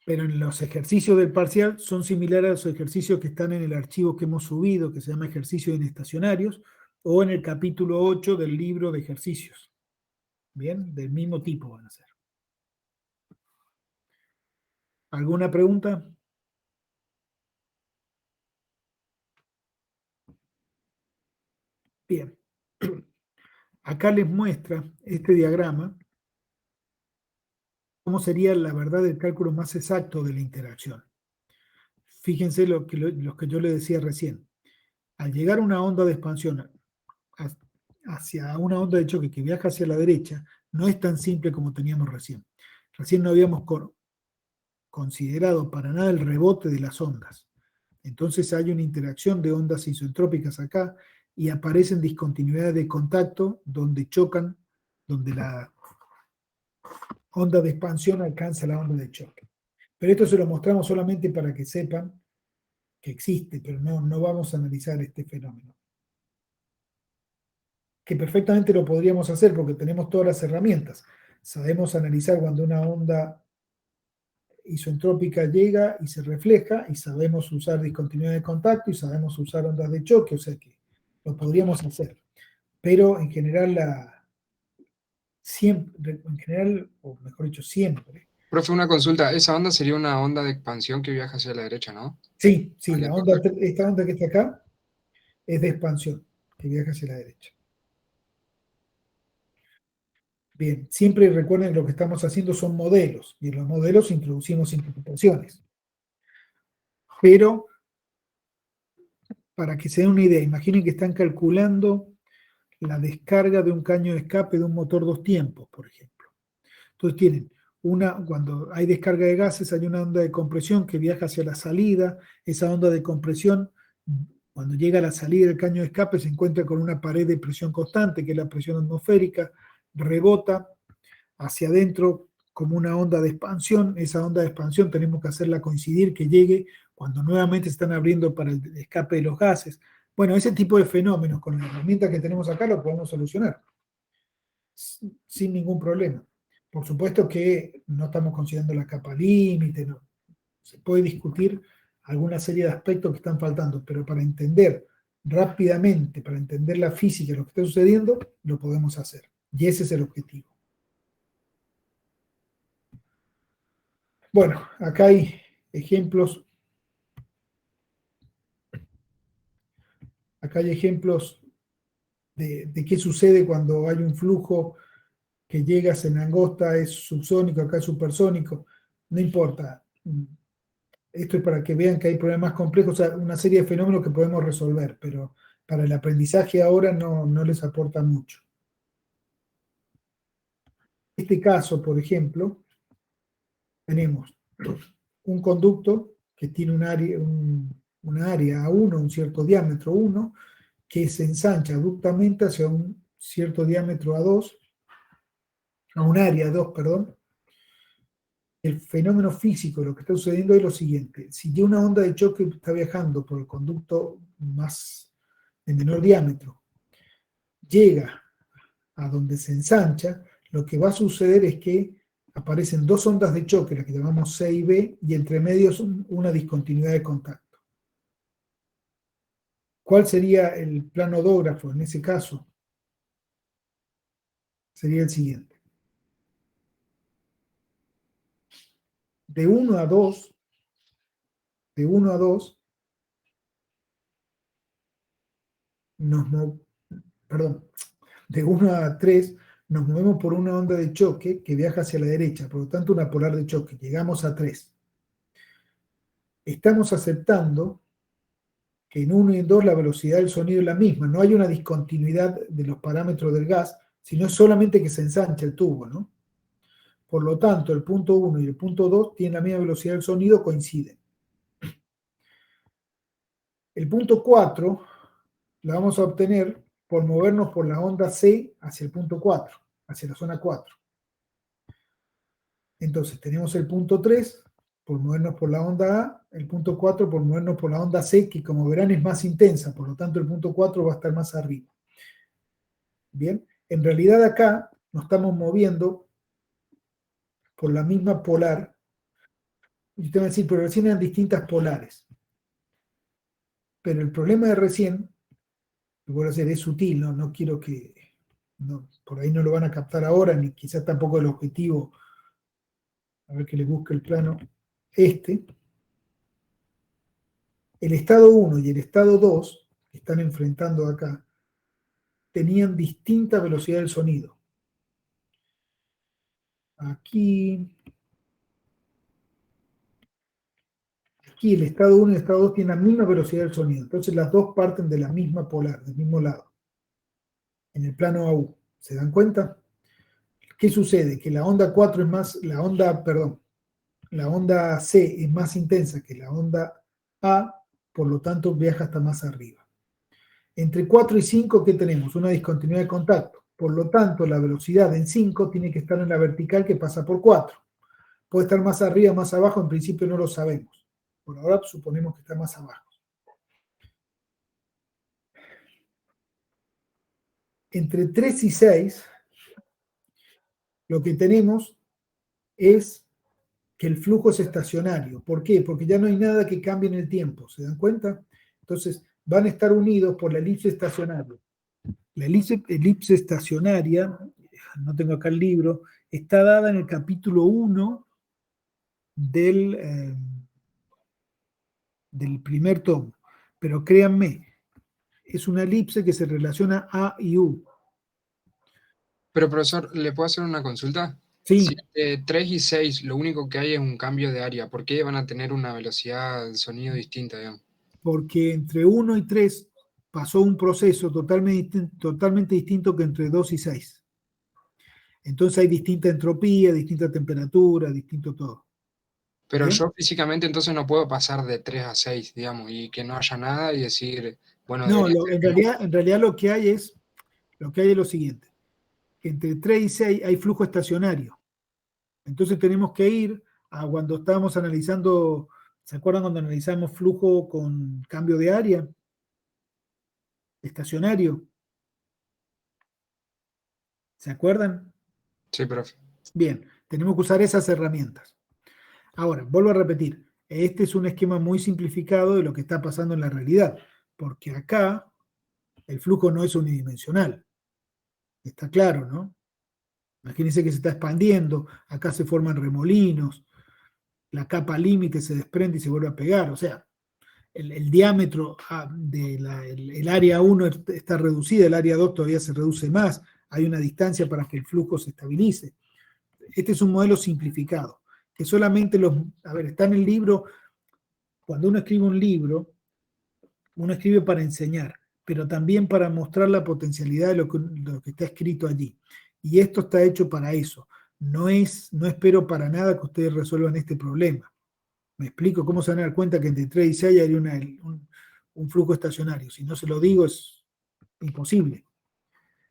Pero en los ejercicios del parcial son similares a los ejercicios que están en el archivo que hemos subido, que se llama Ejercicios en Estacionarios, o en el capítulo 8 del libro de ejercicios. Bien, del mismo tipo van a ser. ¿Alguna pregunta? Bien. Acá les muestra este diagrama cómo sería la verdad del cálculo más exacto de la interacción. Fíjense lo que yo les decía recién. Al llegar una onda de expansión hacia una onda de choque que viaja hacia la derecha, no es tan simple como teníamos recién. Recién no habíamos considerado para nada el rebote de las ondas. Entonces hay una interacción de ondas isentrópicas acá y aparecen discontinuidades de contacto donde chocan, donde la onda de expansión alcanza la onda de choque. Pero esto se lo mostramos solamente para que sepan que existe, pero no vamos a analizar este fenómeno. Que perfectamente lo podríamos hacer porque tenemos todas las herramientas. Sabemos analizar cuando una onda isentrópica llega y se refleja, y sabemos usar discontinuidad de contacto, y sabemos usar ondas de choque, o sea que lo podríamos hacer. Pero en general, o mejor dicho, siempre. Profe, una consulta. Esa onda sería una onda de expansión que viaja hacia la derecha, ¿no? Sí, Al esta onda que está acá es de expansión, que viaja hacia la derecha. Bien, siempre recuerden que lo que estamos haciendo son modelos, y en los modelos introducimos interpretaciones. Pero, para que se den una idea, imaginen que están calculando la descarga de un caño de escape de un motor 2 tiempos, por ejemplo. Entonces tienen cuando hay descarga de gases, hay una onda de compresión que viaja hacia la salida. Esa onda de compresión, cuando llega a la salida del caño de escape, se encuentra con una pared de presión constante, que es la presión atmosférica, rebota hacia adentro como una onda de expansión. Esa onda de expansión tenemos que hacerla coincidir, que llegue cuando nuevamente se están abriendo para el escape de los gases. Bueno, ese tipo de fenómenos con la herramienta que tenemos acá lo podemos solucionar sin ningún problema. Por supuesto que no estamos considerando la capa límite, no. Se puede discutir alguna serie de aspectos que están faltando, pero para entender rápidamente, para entender la física de lo que está sucediendo, lo podemos hacer. Y ese es el objetivo. Bueno, acá hay ejemplos. Acá hay ejemplos de qué sucede cuando hay un flujo que llega, se langosta, es subsónico, acá es supersónico. No importa. Esto es para que vean que hay problemas complejos, o sea, una serie de fenómenos que podemos resolver, pero para el aprendizaje ahora no les aporta mucho. En este caso, por ejemplo, tenemos un conducto que tiene una área A1, un cierto diámetro 1, que se ensancha abruptamente hacia un cierto diámetro A2, a un área 2, perdón. El fenómeno físico, lo que está sucediendo es lo siguiente: si ya una onda de choque está viajando por el conducto de menor diámetro, llega a donde se ensancha, lo que va a suceder es que aparecen dos ondas de choque, las que llamamos C y B, y entre medio una discontinuidad de contacto. ¿Cuál sería el planodógrafo en ese caso? Sería el siguiente. De 1 a 2, de 1 a 3, nos movemos por una onda de choque que viaja hacia la derecha, por lo tanto una polar de choque. Llegamos a 3. Estamos aceptando que en 1 y en 2 la velocidad del sonido es la misma, no hay una discontinuidad de los parámetros del gas, sino solamente que se ensancha el tubo, ¿no? Por lo tanto, el punto 1 y el punto 2 tienen la misma velocidad del sonido, coinciden. El punto 4 la vamos a obtener por movernos por la onda C hacia el punto 4, hacia la zona 4. Entonces tenemos el punto 3 por movernos por la onda A, el punto 4 por movernos por la onda C, que como verán es más intensa, por lo tanto el punto 4 va a estar más arriba. Bien, en realidad acá nos estamos moviendo por la misma polar. Y usted va a decir, pero recién eran distintas polares. Pero el problema de recién, vuelvo a decir, es sutil, no quiero que... por ahí no lo van a captar ahora, ni quizás tampoco el objetivo. A ver que le busque el plano. El estado 1 y el estado 2, que están enfrentando acá, tenían distinta velocidad del sonido. Aquí el estado 1 y el estado 2 tienen la misma velocidad del sonido. Entonces las dos parten de la misma polar, del mismo lado. En el plano AU. ¿Se dan cuenta? ¿Qué sucede? Que la onda 4 es más, la onda C es más intensa que la onda A, por lo tanto viaja hasta más arriba. Entre 4 y 5, ¿qué tenemos? Una discontinuidad de contacto. Por lo tanto, la velocidad en 5 tiene que estar en la vertical que pasa por 4. Puede estar más arriba, más abajo, en principio no lo sabemos. Por ahora suponemos que está más abajo. entre 3 y 6, lo que tenemos es que el flujo es estacionario. ¿Por qué? Porque ya no hay nada que cambie en el tiempo, ¿se dan cuenta? Entonces, van a estar unidos por la elipse estacionaria. La elipse estacionaria, no tengo acá el libro, está dada en el capítulo 1 del primer tomo. Pero créanme, es una elipse que se relaciona A y U. Pero profesor, ¿le puedo hacer una consulta? Sí, Si entre 3 y 6 lo único que hay es un cambio de área, ¿por qué van a tener una velocidad de sonido distinta, digamos? porque entre 1 y 3 pasó un proceso totalmente distinto que entre 2 y 6. Entonces hay distinta entropía, distinta temperatura, distinto todo. Pero ¿Bien? yo físicamente entonces no puedo pasar de 3 a 6, digamos, y que no haya nada y decir, bueno, No, debería ser en realidad lo que hay es lo siguiente, que entre 3 y 6 hay flujo estacionario. Entonces tenemos que ir a cuando estábamos analizando, ¿se acuerdan cuando analizamos flujo con cambio de área? Estacionario. ¿Se acuerdan? Sí, profe. Bien, tenemos que usar esas herramientas. Ahora, vuelvo a repetir, este es un esquema muy simplificado de lo que está pasando en la realidad, porque acá el flujo no es unidimensional. Está claro, ¿no? Imagínense que se está expandiendo, acá se forman remolinos, la capa límite se desprende y se vuelve a pegar, o sea, el diámetro el área 1 está reducida, el área 2 todavía se reduce más, hay una distancia para que el flujo se estabilice. Este es un modelo simplificado, que solamente está en el libro, cuando uno escribe un libro, uno escribe para enseñar, pero también para mostrar la potencialidad de lo que está escrito allí. Y esto está hecho para eso. No espero para nada que ustedes resuelvan este problema. Me explico cómo se van a dar cuenta que entre 3 y 6 hay un flujo estacionario. Si no se lo digo, es imposible.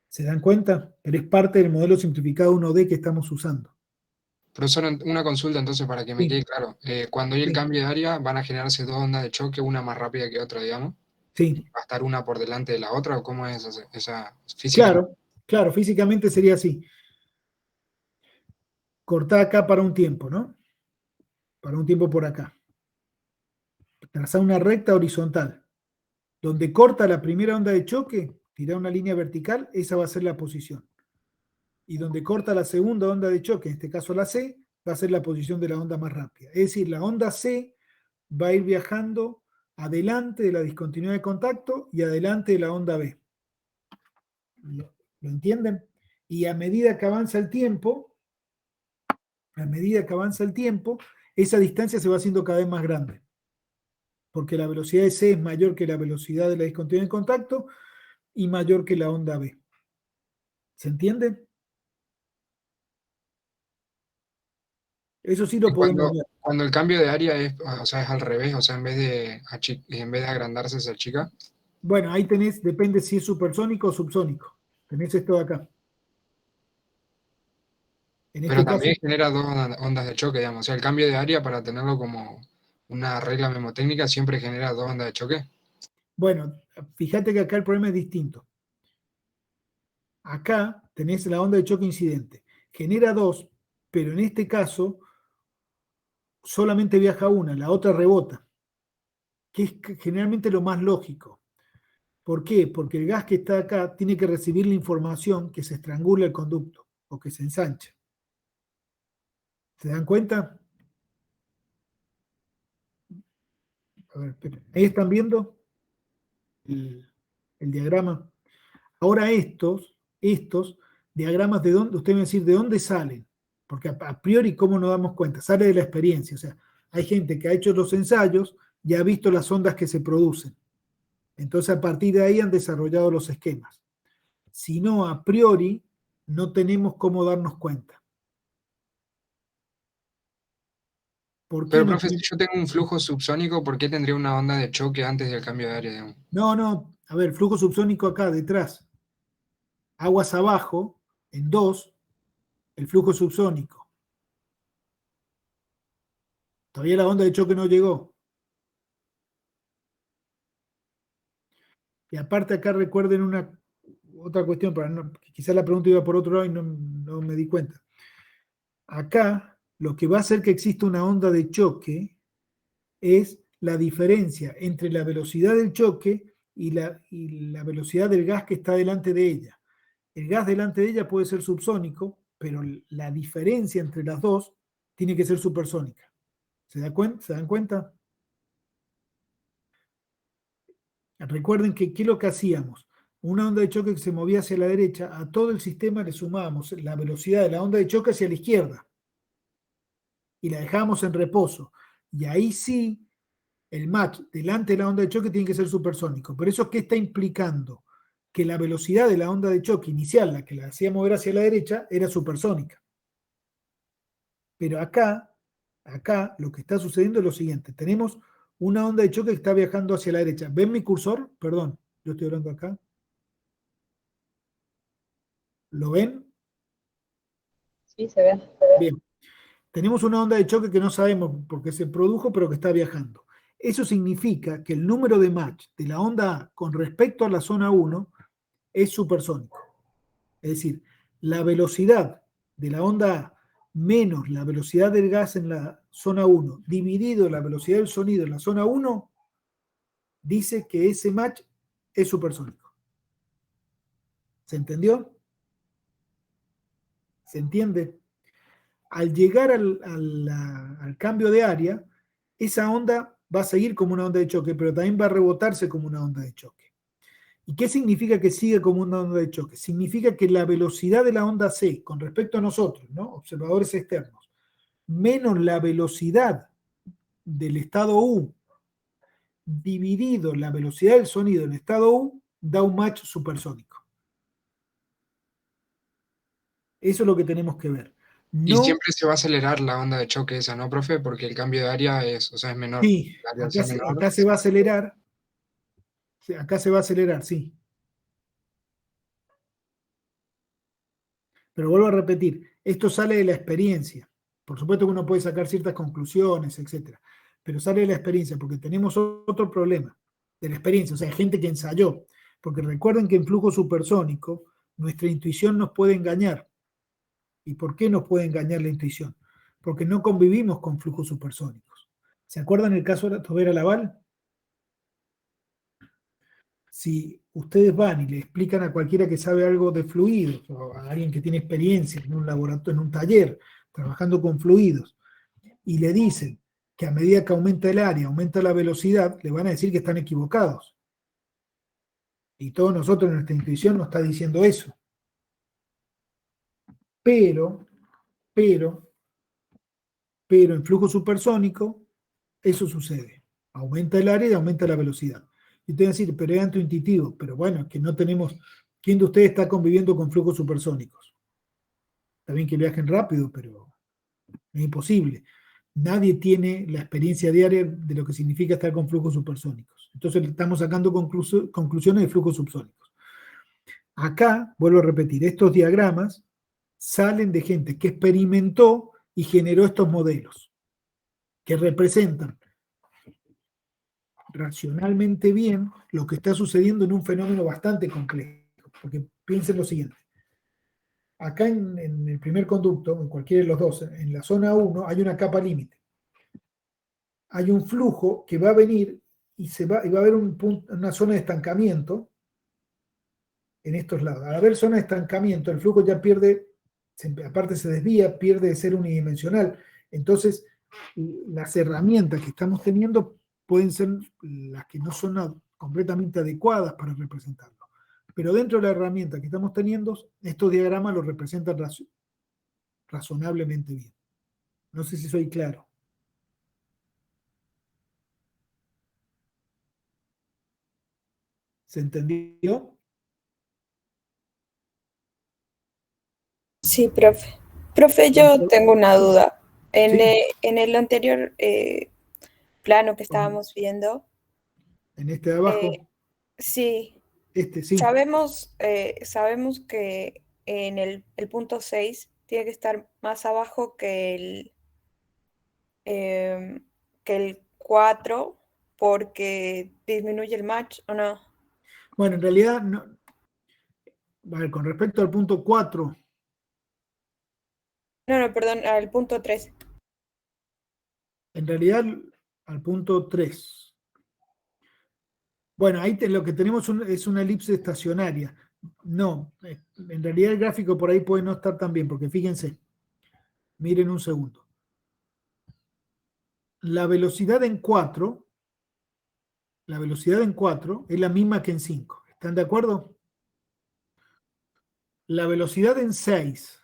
¿Se dan cuenta? Pero es parte del modelo simplificado 1D que estamos usando. Profesor, una consulta entonces para que me Sí, quede claro. Cuando hay el sí, cambio de área, van a generarse dos ondas de choque, una más rápida que otra, digamos. sí. ¿Va a estar una por delante de la otra o cómo es esa física? Claro, físicamente sería así. Cortá acá para un tiempo, ¿no? Para un tiempo por acá. Trazar una recta horizontal. Donde corta la primera onda de choque, tirar una línea vertical, esa va a ser la posición. Y donde corta la segunda onda de choque, en este caso la C, va a ser la posición de la onda más rápida. Es decir, la onda C va a ir viajando adelante de la discontinuidad de contacto y adelante de la onda B. ¿Lo entienden? Y a medida que avanza el tiempo, esa distancia se va haciendo cada vez más grande. Porque la velocidad de C es mayor que la velocidad de la discontinuidad de contacto y mayor que la onda B. ¿Se entiende? Eso sí lo Y podemos ver. cuando el cambio de área es, o sea, es al revés, o sea, en vez de agrandarse se achica. Bueno, ahí tenés, depende si es supersónico o subsónico. Tenés esto de acá. En Pero este caso, también genera dos ondas de choque, digamos. O sea, el cambio de área para tenerlo como una regla memotécnica siempre genera dos ondas de choque. bueno, fíjate que acá el problema es distinto. Acá tenés la onda de choque incidente. Genera dos, pero en este caso solamente viaja una, la otra rebota, que es generalmente lo más lógico. ¿Por qué? Porque el gas que está acá tiene que recibir la información que se estrangula el conducto o que se ensancha. ¿Se dan cuenta? A ver, esperen. ¿Ahí están viendo el diagrama? Ahora estos diagramas, ¿de dónde? Usted me va a decir, ¿de dónde salen? Porque a priori, ¿cómo nos damos cuenta? Sale de la experiencia. O sea, hay gente que ha hecho los ensayos y ha visto las ondas que se producen. Entonces, a partir de ahí han desarrollado los esquemas. Si no, a priori, no tenemos cómo darnos cuenta. ¿Por qué Pero, no profe, si tenemos? yo tengo un flujo subsónico, ¿por qué tendría una onda de choque antes del cambio de área, digamos? No. A ver, flujo subsónico acá, detrás. Aguas abajo, en 2, el flujo subsónico. Todavía la onda de choque no llegó. Y aparte acá recuerden otra cuestión, quizás la pregunta iba por otro lado y no me di cuenta. Acá, lo que va a hacer que exista una onda de choque es la diferencia entre la velocidad del choque y la velocidad del gas que está delante de ella. El gas delante de ella puede ser subsónico, pero la diferencia entre las dos tiene que ser supersónica. ¿Se dan cuenta? Recuerden que ¿qué es lo que hacíamos? Una onda de choque que se movía hacia la derecha, a todo el sistema le sumábamos la velocidad de la onda de choque hacia la izquierda y la dejábamos en reposo. Y ahí sí, el match delante de la onda de choque tiene que ser supersónico. Pero eso, ¿qué está implicando? Que la velocidad de la onda de choque inicial, la que la hacía mover hacia la derecha, era supersónica. Pero acá lo que está sucediendo es lo siguiente. Tenemos una onda de choque que está viajando hacia la derecha. ¿Ven mi cursor? Perdón, yo estoy hablando acá. ¿Lo ven? Sí, se ve. Bien. Tenemos una onda de choque que no sabemos por qué se produjo, pero que está viajando. Eso significa que el número de match de la onda A con respecto a la zona 1 es supersónico. Es decir, la velocidad de la onda A menos la velocidad del gas en la zona 1 dividido la velocidad del sonido en la zona 1 dice que ese match es supersónico. ¿Se entendió? ¿Se entiende? Al llegar al cambio de área, esa onda va a seguir como una onda de choque, pero también va a rebotarse como una onda de choque. ¿Y qué significa que sigue como una onda de choque? Significa que la velocidad de la onda C con respecto a nosotros, ¿no? Observadores externos, menos la velocidad del estado U dividido la velocidad del sonido en estado U, da un match supersónico. Eso es lo que tenemos que ver. Y No, siempre se va a acelerar la onda de choque esa, ¿no, profe? Porque el cambio de área es menor. sí, El área al ser menor, acá se va a acelerar. Acá se va a acelerar, sí. Pero vuelvo a repetir, esto sale de la experiencia. Por supuesto que uno puede sacar ciertas conclusiones, etc. Pero sale de la experiencia, porque tenemos otro problema de la experiencia, o sea, gente que ensayó. Porque recuerden que en flujo supersónico, nuestra intuición nos puede engañar. ¿Y por qué nos puede engañar la intuición? Porque no convivimos con flujos supersónicos. ¿Se acuerdan el caso de la Tobera Laval? Si ustedes van y le explican a cualquiera que sabe algo de fluidos, o a alguien que tiene experiencia en un laboratorio, en un taller, trabajando con fluidos, y le dicen que a medida que aumenta el área, aumenta la velocidad, le van a decir que están equivocados. Y todos nosotros, nuestra intuición nos está diciendo eso. Pero en flujo supersónico, eso sucede. Aumenta el área y aumenta la velocidad. Y ustedes van a decir, pero es intuitivo. Pero bueno, es que no tenemos. ¿Quién de ustedes está conviviendo con flujos supersónicos? Está bien que viajen rápido, pero es imposible. Nadie tiene la experiencia diaria de lo que significa estar con flujos supersónicos. Entonces estamos sacando conclusiones de flujos subsónicos. Acá, vuelvo a repetir, estos diagramas salen de gente que experimentó y generó estos modelos, que representan racionalmente bien lo que está sucediendo en un fenómeno bastante complejo. Porque piensen lo siguiente. Acá en el primer conducto, en cualquiera de los dos, en la zona 1 hay una capa límite. Hay un flujo que va a venir y va a haber una zona de estancamiento en estos lados. Al haber zona de estancamiento, el flujo ya pierde, aparte se desvía, pierde de ser unidimensional. Entonces, las herramientas que estamos teniendo pueden ser las que no son completamente adecuadas para representarlo. Pero dentro de la herramienta que estamos teniendo, estos diagramas los representan razonablemente bien. No sé si soy claro. ¿Se entendió? Sí, profe. Profe, yo tengo una duda. Sí. En el anterior plano que estábamos viendo, En este de abajo, sí, sí. sabemos que en el punto 6 tiene que estar más abajo que el 4 porque disminuye el match, ¿o no? Bueno, en realidad, no, Vale, con respecto al punto 4, No, perdón, al punto 3. en realidad al punto 3. Bueno, ahí lo que tenemos es una elipse estacionaria. No, en realidad el gráfico por ahí puede no estar tan bien, porque fíjense, miren un segundo. La velocidad en 4 es la misma que en 5. ¿Están de acuerdo? La velocidad en 6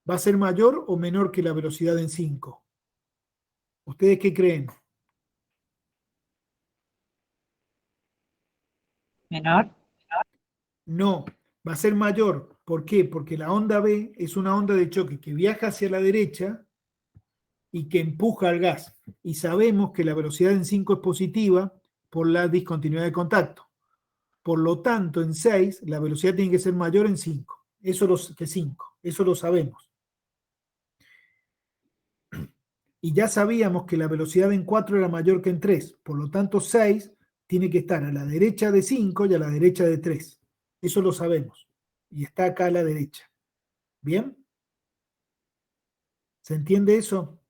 va a ser mayor o menor que la velocidad en 5. ¿Ustedes qué creen? Menor. No, va a ser mayor. ¿Por qué? Porque la onda B es una onda de choque que viaja hacia la derecha y que empuja al gas. Y sabemos que la velocidad en 5 es positiva por la discontinuidad de contacto. Por lo tanto, en 6 la velocidad tiene que ser mayor en 5. Que 5. Eso lo sabemos. Y ya sabíamos que la velocidad en 4 era mayor que en 3. Por lo tanto, 6 tiene que estar a la derecha de 5 y a la derecha de 3. Eso lo sabemos. Y está acá a la derecha. ¿Bien? ¿Se entiende eso?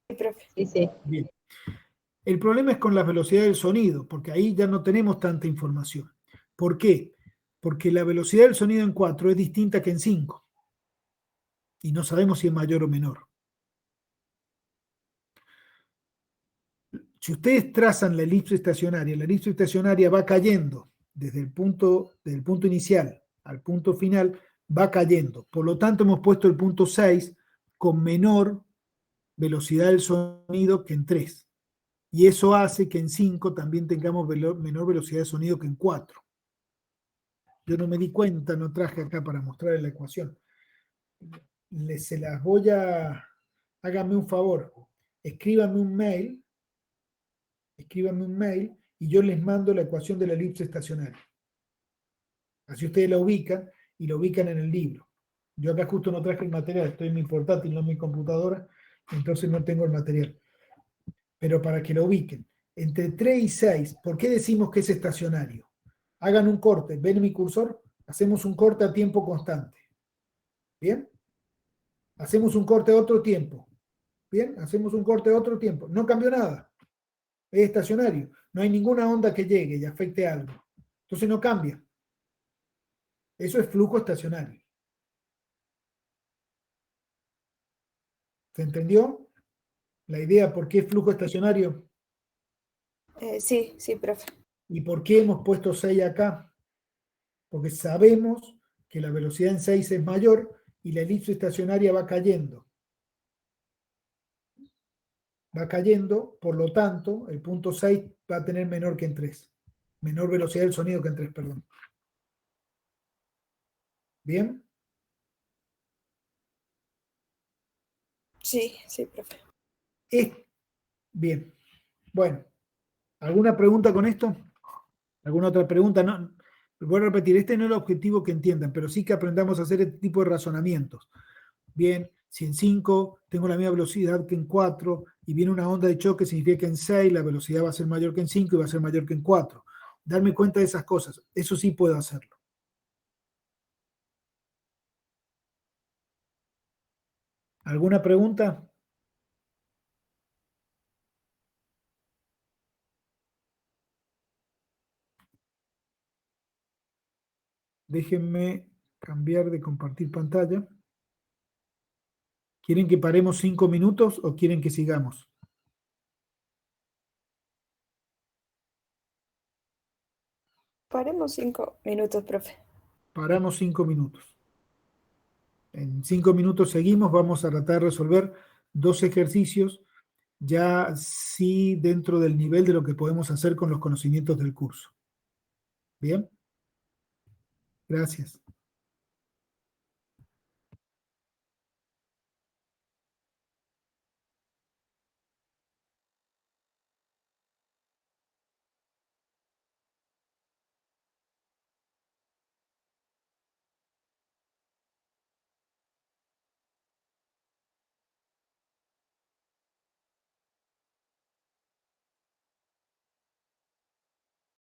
Sí, profe. Sí, sí. Bien. El problema es con la velocidad del sonido, porque ahí ya no tenemos tanta información. ¿Por qué? Porque la velocidad del sonido en 4 es distinta que en 5. Y no sabemos si es mayor o menor. Si ustedes trazan la elipse estacionaria va cayendo desde el punto inicial al punto final, va cayendo. Por lo tanto, hemos puesto el punto 6 con menor velocidad del sonido que en 3. Y eso hace que en 5 también tengamos menor velocidad de sonido que en 4. Yo no me di cuenta, no traje acá para mostrarles la ecuación. Se las voy a... Háganme un favor, escríbanme un mail y yo les mando la ecuación de la elipse estacionaria. Así ustedes la ubican y la ubican en el libro. Yo acá justo no traje el material, estoy en mi portátil, no en mi computadora, entonces no tengo el material. Pero para que lo ubiquen, entre 3 y 6, ¿por qué decimos que es estacionario? Hagan un corte, ven mi cursor, hacemos un corte a tiempo constante. ¿Bien? Hacemos un corte a otro tiempo. ¿Bien? Hacemos un corte a otro tiempo. No cambió nada. Es estacionario. No hay ninguna onda que llegue y afecte algo. Entonces no cambia. Eso es flujo estacionario. ¿Se entendió? La idea por qué es flujo estacionario Sí, profe. y por qué hemos puesto 6 acá. Porque sabemos que la velocidad en 6 es mayor y la elipse estacionaria va cayendo. Va cayendo, por lo tanto, el punto 6 va a tener menor que en 3. Menor velocidad del sonido que en 3, perdón. ¿Bien? Sí, profe. Bien. Bueno, ¿alguna pregunta con esto? ¿Alguna otra pregunta? No, voy a repetir, este no es el objetivo que entiendan, pero sí que aprendamos a hacer este tipo de razonamientos. Bien, si en 5 tengo la misma velocidad que en 4 y viene una onda de choque, significa que en 6 la velocidad va a ser mayor que en 5 y va a ser mayor que en 4. Darme cuenta de esas cosas, eso sí puedo hacerlo. ¿Alguna pregunta? Déjenme cambiar de compartir pantalla. ¿Quieren que paremos 5 minutos o quieren que sigamos? Paremos 5 minutos, profe. Paramos 5 minutos. En 5 minutos seguimos, vamos a tratar de resolver 2 ejercicios, ya sí dentro del nivel de lo que podemos hacer con los conocimientos del curso. ¿Bien? Gracias.